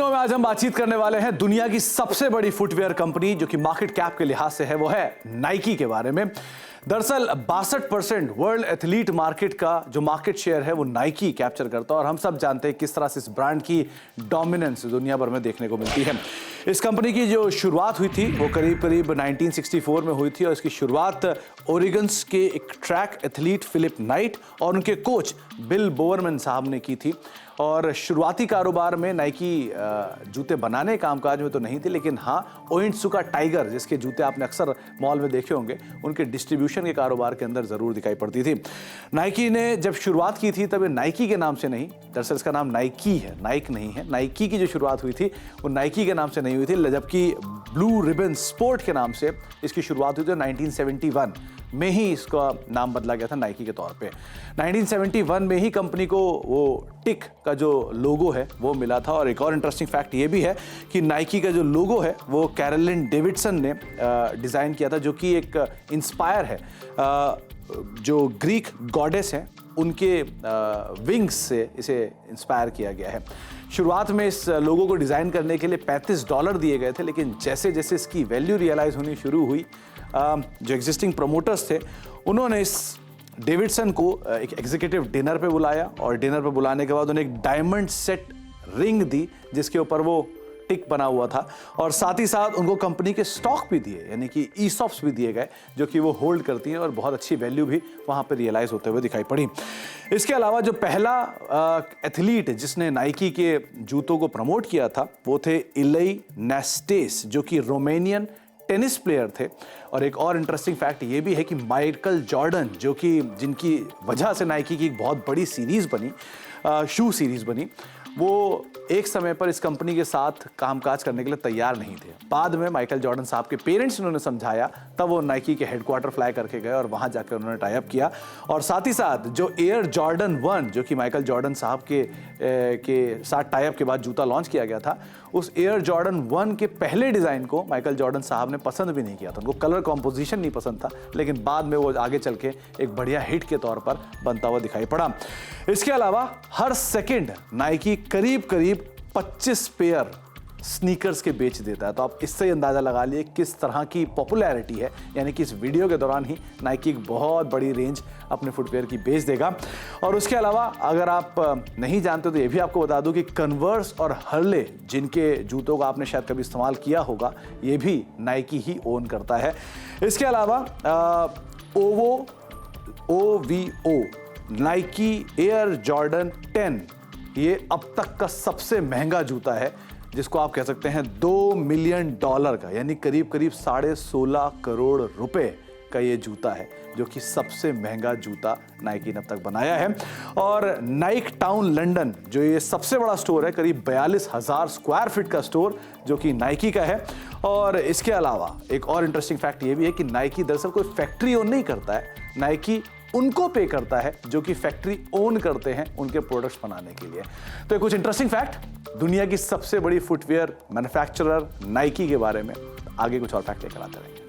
Show में आज हम बातचीत करने वाले हैं दुनिया की सबसे बड़ी फुटवेयर कंपनी जो कि मार्केट कैप के लिहाज से है, वो है नाइकी के बारे में। दरअसल 62% वर्ल्ड एथलीट मार्केट का जो मार्केट शेयर है वो नाइकी कैप्चर करता है और हम सब जानते हैं किस तरह से इस ब्रांड की डोमिनेंस दुनिया भर में देखने को मिलती है। इस कंपनी की जो शुरुआत हुई थी वो करीब 1964 में हुई थी और इसकी शुरुआत ओरेगन्स के एक ट्रैक एथलीट फिलिप नाइट और उनके कोच बिल बोवरमैन साहब ने की थी। और शुरुआती कारोबार में नाइकी जूते बनाने कामकाज में तो नहीं थी, लेकिन हाँ ओनित्सुका टाइगर जिसके जूते आपने अक्सर मॉल में देखे होंगे, उनके डिस्ट्रीब्यूशन के कारोबार के अंदर ज़रूर दिखाई पड़ती थी। नाइकी ने जब शुरुआत की थी तब ये नाइकी के नाम से नहीं, दरअसल इसका नाम नाइकी है, नाइक नहीं है। नाइकी की जो शुरुआत हुई थी वो नाइकी के नाम से नहीं हुई थी, जबकि ब्लू रिबन स्पोर्ट के नाम से इसकी शुरुआत हुई थी। 1971 में ही इसका नाम बदला गया था नाइकी के तौर पे। 1971 में ही कंपनी को वो टिक का जो लोगो है वो मिला था। और एक और इंटरेस्टिंग फैक्ट ये भी है कि नाइकी का जो लोगो है वो कैरोलिन डेविडसन ने डिज़ाइन किया था, जो कि एक इंस्पायर है जो ग्रीक गॉडेस हैं उनके विंग्स से इसे इंस्पायर किया गया है। शुरुआत में इस लोगो को डिज़ाइन करने के लिए $35 दिए गए थे, लेकिन जैसे जैसे इसकी वैल्यू रियलाइज़ होनी शुरू हुई, जो एग्जिस्टिंग प्रमोटर्स थे उन्होंने इस डेविडसन को एक एग्जीक्यूटिव डिनर पे बुलाया और डिनर पे बुलाने के बाद उन्हें एक डायमंड सेट रिंग दी जिसके ऊपर वो टिक बना हुआ था, और साथ ही साथ उनको कंपनी के स्टॉक भी दिए, यानी कि ईसॉप्स भी दिए गए जो कि वो होल्ड करती हैं और बहुत अच्छी वैल्यू भी वहाँ पे रियलाइज़ होते हुए दिखाई पड़ी। इसके अलावा जो पहला एथलीट जिसने नाइकी के जूतों को प्रमोट किया था वो थे इलाई नेस्टेस, जो कि रोमेनियन टेनिस प्लेयर थे। और एक और इंटरेस्टिंग फैक्ट ये भी है कि माइकल जॉर्डन, जो कि जिनकी वजह से नाइकी की एक बहुत बड़ी सीरीज़ बनी, शू सीरीज़ बनी, वो एक समय पर इस कंपनी के साथ कामकाज करने के लिए तैयार नहीं थे। बाद में माइकल जॉर्डन साहब के पेरेंट्स उन्होंने समझाया, तब वो नाइकी के हेडक्वार्टर फ्लाई करके गए और वहाँ जाकर उन्होंने टाई अप किया। और साथ ही साथ जो एयर जॉर्डन 1 जो कि माइकल जॉर्डन साहब के साथ टाई अप के बाद जूता लॉन्च किया गया था, उस एयर जॉर्डन 1 के पहले डिज़ाइन को माइकल जॉर्डन साहब ने पसंद भी नहीं किया था। उनको कलर कॉम्पोजिशन नहीं पसंद था, लेकिन बाद में वो आगे चल के एक बढ़िया हिट के तौर पर बनता हुआ दिखाई पड़ा। इसके अलावा हर सेकंड नाइकी करीब 25 पेयर स्नीकर्स के बेच देता है। तो आप इससे ही अंदाज़ा लगा लिए किस तरह की पॉपुलैरिटी है, यानी कि इस वीडियो के दौरान ही नाइकी एक बहुत बड़ी रेंज अपने फुटवेयर की बेच देगा। और उसके अलावा अगर आप नहीं जानते तो ये भी आपको बता दूं कि कन्वर्स और हर्ले जिनके जूतों का आपने शायद कभी इस्तेमाल किया होगा, ये भी नाइकी ही ओन करता है। इसके अलावा OVO नाइकी एयर जॉर्डन 10 ये अब तक का सबसे महंगा जूता है, जिसको आप कह सकते हैं $2 मिलियन का, यानी करीब 16.5 करोड़ रुपए का ये जूता है, जो कि सबसे महंगा जूता नाइकी ने अब तक बनाया है। और नाइक टाउन लंदन जो ये सबसे बड़ा स्टोर है, करीब 42,000 स्क्वायर फीट का स्टोर जो कि नाइकी का है। और इसके अलावा एक और इंटरेस्टिंग फैक्ट ये भी है कि नाइकी दरअसल कोई फैक्ट्री ओन नहीं करता है, नाइकी उनको पे करता है जो कि फैक्ट्री ओन करते हैं उनके प्रोडक्ट्स बनाने के लिए। तो ये कुछ इंटरेस्टिंग फैक्ट दुनिया की सबसे बड़ी फुटवेयर मैन्युफैक्चरर नाइकी के बारे में। आगे कुछ और फैक्ट लेकर आते रहेंगे।